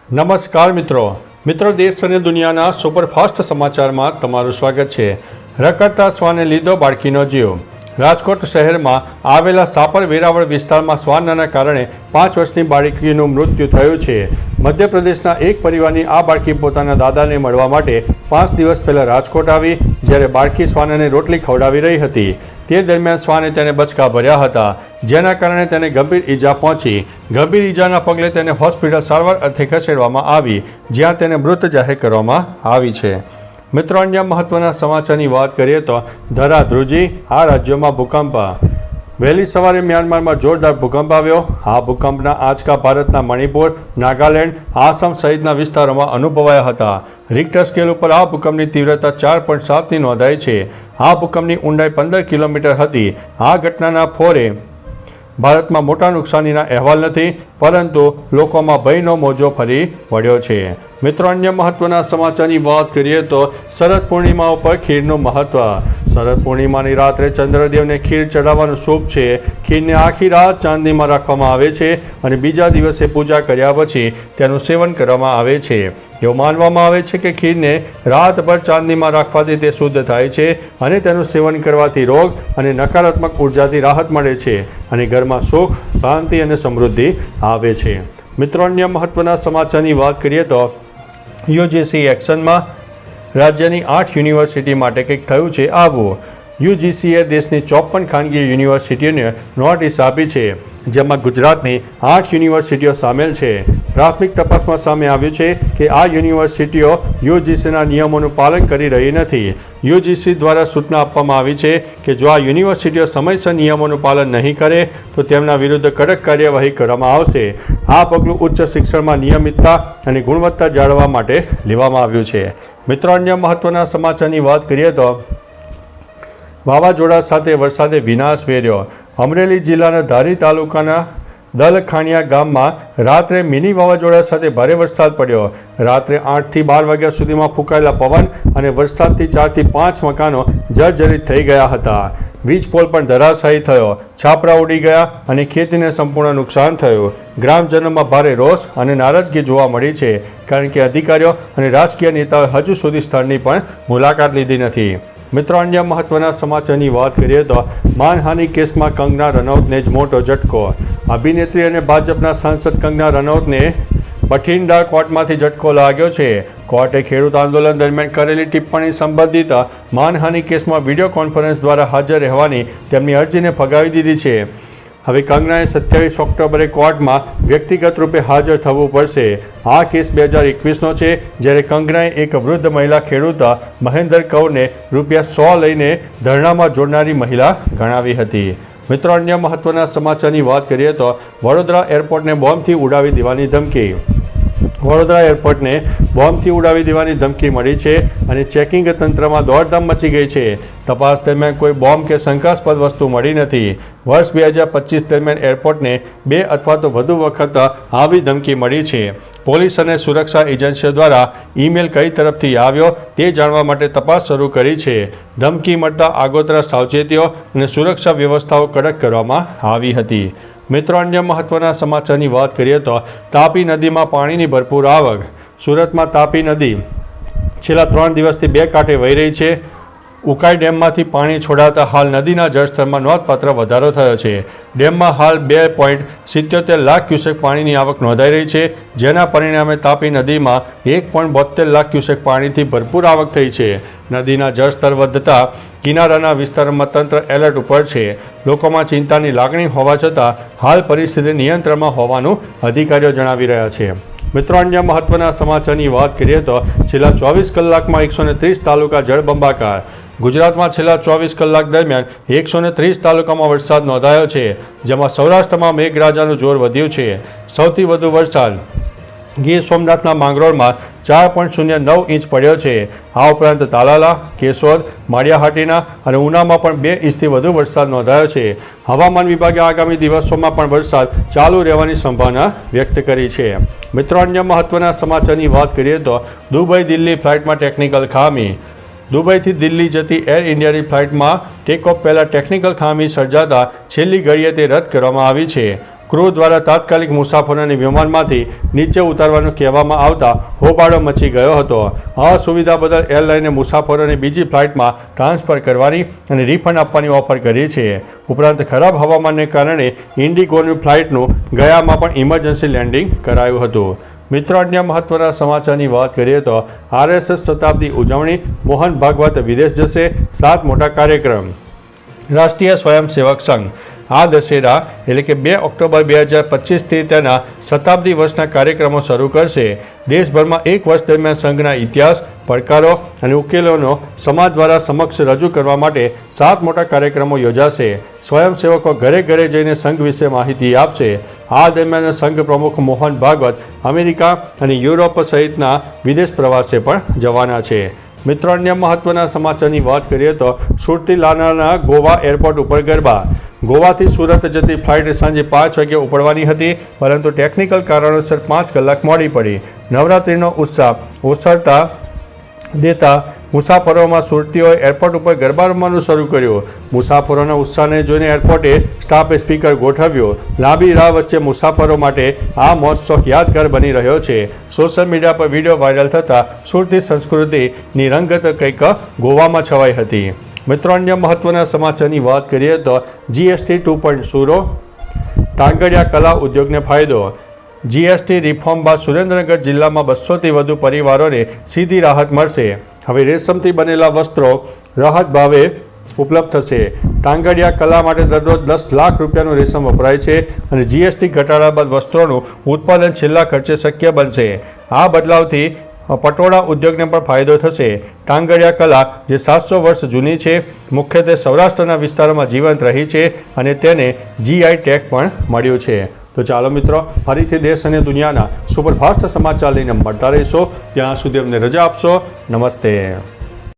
નમસ્કાર મિત્રો દેશ અને દુનિયાના સુપરફાસ્ટ સમાચારમાં તમારું સ્વાગત છે। રખડતા શ્વાને લીધો બાળકીનો જીવ। રાજકોટ શહેરમાં આવેલા સાપર વેરાવળ વિસ્તારમાં શ્વાનના કારણે 5 વર્ષની બાળકીનું મૃત્યુ થયું છે। મધ્યપ્રદેશના એક પરિવારની આ બાળકી પોતાના દાદાને મળવા માટે 5 દિવસ પહેલાં રાજકોટ આવી, જ્યારે બાળકી શ્વાનને રોટલી ખવડાવી રહી હતી। તે દરમિયાન શ્વાને તેને બચકા ભર્યા હતા, જેના કારણે તેને ગંભીર ઈજા પહોંચી। ગંભીર ઈજાના પગલે તેને હોસ્પિટલ સારવાર અર્થે ખસેડવામાં આવી, જ્યાં તેને મૃત જાહેર કરવામાં આવી છે। મિત્રો, અન્ય મહત્વના સમાચારની વાત કરીએ તો ધરાધ્રુજી આ રાજ્યોમાં ભૂકંપ। વહેલી સવારે મ્યાનમારમાં જોરદાર ભૂકંપ આવ્યો। આ ભૂકંપના આંચકા ભારતના મણિપુર, નાગાલેન્ડ, આસામ સહિતના વિસ્તારોમાં અનુભવાયા હતા। રિક્ટર સ્કેલ ઉપર આ ભૂકંપની તીવ્રતા 4.7ની નોંધાઈ છે। આ ભૂકંપની ઊંડાઈ 15 કિલોમીટર હતી। આ ઘટનાના ફોરે ભારતમાં મોટા નુકસાનીના અહેવાલ નથી, પરંતુ લોકોમાં ભયનો મોજો ફરી વળ્યો છે। મિત્રો, અન્ય મહત્વના સમાચારની વાત કરીએ તો શરદ પૂર્ણિમા ઉપર ખીરનું મહત્વ। શરદ પૂર્ણિમાની રાત્રે ચંદ્રદેવને ખીર ચડાવવાનું શુભ છે। ખીરને આખી રાત ચાંદીમાં રાખવામાં આવે છે અને બીજા દિવસે પૂજા કર્યા પછી તેનું સેવન કરવામાં આવે છે। એવું માનવામાં આવે છે કે ખીરને રાતભર ચાંદીમાં રાખવાથી તે શુદ્ધ થાય છે અને તેનું સેવન કરવાથી રોગ અને નકારાત્મક ઉર્જાથી રાહત મળે છે અને ઘરમાં સુખ, શાંતિ અને સમૃદ્ધિ આવે છે। મિત્રો, અન્ય મહત્વના સમાચારની વાત કરીએ તો યુજીસી એક્શનમાં। રાજ્યની 8 યુનિવર્સિટી માટે કંઈક થયું છે આવું। યુજીસીએ દેશની 54 ખાનગી યુનિવર્સિટીઓને નોટિસ આપી છે, જેમાં ગુજરાતની 8 યુનિવર્સિટીઓ સામેલ છે। પ્રાથમિક તપાસમાં સામે આવ્યું છે કે આ યુનિવર્સિટીઓ યુજીસીના નિયમોનું પાલન કરી રહી નથી। યુજીસી દ્વારા સૂચના આપવામાં આવી છે કે જો આ યુનિવર્સિટીઓ સમયસર નિયમોનું પાલન નહીં કરે તો તેમના વિરુદ્ધ કડક કાર્યવાહી કરવામાં આવશે। આ પગલું ઉચ્ચ શિક્ષણમાં નિયમિતતા અને ગુણવત્તા જાળવવા માટે લેવામાં આવ્યું છે। મિત્રો, અન્ય મહત્વના સમાચારની વાત કરીએ તો વાવાઝોડા સાથે વરસાદે વિનાશ વેર્યો। અમરેલી જિલ્લાના ધારી તાલુકાના દલખાણિયા ગામમાં રાત્રે મિની વાવાઝોડા સાથે ભારે વરસાદ પડ્યો। રાત્રે 8થી 12 વાગ્યા સુધીમાં ફૂંકાયેલા પવન અને વરસાદથી 4થી 5 મકાનો જર્જરિત થઈ ગયા હતા। વીજ પોલ પણ ધરાશાયી થયો, છાપરા ઉડી ગયા અને ખેતીને સંપૂર્ણ નુકસાન થયું। ગ્રામજનોમાં ભારે રોષ અને નારાજગી જોવા મળી છે, કારણ કે અધિકારીઓ અને રાજકીય નેતાઓએ હજુ સુધી સ્થળની પણ મુલાકાત લીધી નથી। મિત્રો, અન્ય મહત્વના સમાચારની વાત કરીએ તો માનહાનિ કેસમાં કંગના રનૌતને જ મોટો ઝટકો। અભિનેત્રી અને ભાજપના સાંસદ કંગના રનૌતને બઠિંડા કોર્ટમાંથી ઝટકો લાગ્યો છે। કોર્ટે ખેડૂત આંદોલન દરમિયાન કરેલી ટિપ્પણી સંબંધિત માનહાનિ કેસમાં વિડીયો કોન્ફરન્સ દ્વારા હાજર રહેવાની તેમની અરજીને ફગાવી દીધી છે। હવે કંગનાએ 27 ઓક્ટોબરે કોર્ટમાં વ્યક્તિગત રૂપે હાજર થવું પડશે। આ કેસ 2021નો છે, જ્યારે કંગનાએ એક વૃદ્ધ મહિલા ખેડૂત મહેન્દર કૌરને ₹100 લઈને ધરણામાં જોડનારી મહિલા ગણાવી હતી। મિત્રો, અન્ય મહત્વના સમાચારની વાત કરીએ તો વડોદરા એરપોર્ટને બોમ્બથી ઉડાવી દેવાની ધમકી। વડોદરા એરપોર્ટને બોમ્બથી ઉડાવી દેવાની ધમકી મળી છે અને ચેકિંગ તંત્રમાં દોડધામ મચી ગઈ છે। તપાસ દરમિયાન કોઈ બોમ્બ કે શંકાસ્પદ વસ્તુ મળી નથી। વર્ષ 2025 દરમિયાન એરપોર્ટને 2 અથવા તો વધુ વખત આવી ધમકી મળી છે। પોલીસ અને સુરક્ષા એજન્સીઓ દ્વારા ઈમેલ કઈ તરફથી આવ્યો તે જાણવા માટે તપાસ શરૂ કરી છે। ધમકી મળતા આગોતરા સાવચેતીઓ અને સુરક્ષા વ્યવસ્થાઓ કડક કરવામાં આવી હતી। મિત્રો, અન્ય મહત્વના સમાચારની વાત કરીએ તો તાપી નદીમાં પાણીની ભરપૂર આવક। સુરતમાં તાપી નદી છેલ્લા 3 દિવસથી 2 કાંઠે વહી રહી છે। ઉકાઈ ડેમમાંથી પાણી છોડાતા હાલ નદીના જળસ્તરમાં નોંધપાત્ર વધારો થયો છે। ડેમમાં હાલ 2.77 લાખ ક્યુસેક પાણીની આવક નોંધાઈ રહી છે, જેના પરિણામે તાપી નદીમાં 1.72 લાખ ક્યુસેક પાણીથી ભરપૂર આવક થઈ છે। નદીના જળસ્તર વધતા કિનારાના વિસ્તારોમાં તંત્ર એલર્ટ ઉપર છે। લોકોમાં ચિંતાની લાગણી હોવા છતાં હાલ પરિસ્થિતિ નિયંત્રણમાં હોવાનું અધિકારીઓ જણાવી રહ્યા છે। મિત્રો, અન્ય મહત્વના સમાચારની વાત કરીએ તો છેલ્લા 24 કલાકમાં 130 તાલુકા જળબંબાકાર। ગુજરાતમાં છેલ્લા 24 કલાક દરમિયાન 130 તાલુકામાં વરસાદ નોંધાયો છે, જેમાં સૌરાષ્ટ્રમાં મેઘરાજાનું જોર વધ્યું છે। સૌથી વધુ વરસાદ ગીર સોમનાથના માંગરોળમાં 4.09 ઇંચ પડ્યો છે। આ ઉપરાંત તાલાલા, કેશોદ, માળિયાહાટીના અને ઉનામાં પણ 2 ઇંચથી વધુ વરસાદ નોંધાયો છે। હવામાન વિભાગે આગામી દિવસોમાં પણ વરસાદ ચાલુ રહેવાની સંભાવના વ્યક્ત કરી છે। મિત્રો, અન્ય મહત્વના સમાચારની વાત કરીએ તો દુબઈ દિલ્હી ફ્લાઇટમાં ટેકનિકલ ખામી। દુબઈથી દિલ્હી જતી એર ઇન્ડિયાની ફ્લાઇટમાં ટેકઓફ પહેલાં ટેકનિકલ ખામી સર્જાતા છેલ્લી ઘડીએ તે રદ કરવામાં આવી છે। ક્રૂ દ્વારા તાત્કાલિક મુસાફરોને વિમાનમાંથી નીચે ઉતારવાનું કહેવામાં આવતા હોબાળો મચી ગયો હતો. આ સુવિધા બદલ એરલાઇને મુસાફરોને બીજી ફ્લાઇટમાં ટ્રાન્સફર કરવાની અને રિફંડ આપવાની ઓફર કરી છે. ઉપરાંત ખરાબ હવામાનને કારણે ઇન્ડિગોની ફ્લાઇટનું ગયામાં પણ ઇમરજન્સી લેન્ડિંગ કરાયું હતું. મિત્રો, અન્ય મહત્વના સમાચારની વાત કરીએ તો RSS શતાબ્દી ઉજવણી, મોહન ભાગવત વિદેશ જશે, 7 મોટા કાર્યક્રમ. રાષ્ટ્રીય સ્વયંસેવક સંઘ આ દશેરા એટલે કે 2 ઓક્ટોબર 2025થી તેના શતાબ્દી વર્ષના કાર્યક્રમો શરૂ કરશે. દેશભરમાં એક વર્ષ દરમિયાન સંઘના ઇતિહાસ, પડકારો અને ઉકેલોનો સમાજ દ્વારા સમક્ષ રજૂ કરવા માટે 7 મોટા કાર્યક્રમો યોજાશે. સ્વયંસેવકો ઘરે ઘરે જઈને સંઘ વિશે માહિતી આપશે. આ દરમિયાન સંઘ પ્રમુખ મોહન ભાગવત અમેરિકા અને યુરોપ સહિતના વિદેશ પ્રવાસે પણ જવાના છે. મિત્રો, અન્ય મહત્વના સમાચારની વાત કરીએ તો સુરતી લાનાના ગોવા એરપોર્ટ ઉપર ગરબા. ગોવાથી સુરત જતી ફ્લાઇટ સાંજે 5 વાગે ઉપડવાની હતી, પરંતુ ટેકનિકલ કારણોસર 5 કલાક મોડી પડી. નવરાત્રિનો ઉત્સાહ ઓસરતા દેતા મુસાફરોમાં સુરતીઓએ એરપોર્ટ ઉપર ગરબા રમવાનું શરૂ કર્યું. મુસાફરોના ઉત્સાહને જોઈને એરપોર્ટે સ્ટાફે સ્પીકર ગોઠવ્યો. લાંબી રાહ વચ્ચે મુસાફરો માટે આ મહોત્સવ યાદગાર બની રહ્યો છે. સોશિયલ મીડિયા પર વિડીયો વાયરલ થતાં સુરતી સંસ્કૃતિની રંગત કંઈક ગોવામાં છવાઈ હતી. મિત્રો, અન્ય મહત્વના સમાચારની વાત કરીએ તો GST 2.0 ટાંગડિયા કલા ઉદ્યોગને ફાયદો. GST રિફોર્મ બાદ સુરેન્દ્રનગર જિલ્લામાં 200થી વધુ પરિવારોને સીધી રાહત મળશે. હવે રેશમથી બનેલા વસ્ત્રો રાહત ભાવે ઉપલબ્ધ થશે. ટાંગડિયા કલા માટે દરરોજ 10 લાખ રૂપિયાનું રેશમ વપરાય છે અને GST ઘટાડા બાદ વસ્ત્રોનું ઉત્પાદન છેલ્લા ખર્ચે શક્ય બનશે. આ બદલાવથી પટોળા ઉદ્યોગને પણ ફાયદો થશે. ટાંગડિયા કલા જે 700 વર્ષ જૂની છે, મુખ્યત્વે સૌરાષ્ટ્રના વિસ્તારોમાં જીવંત રહી છે અને તેને GI ટેગ પણ મળ્યું છે. તો ચાલો મિત્રો, ફરીથી દેશ અને દુનિયાના સુપરફાસ્ટ સમાચાર લઈને મળતા રહીશો. ત્યાં સુધી અમને રજા આપશો. નમસ્તે.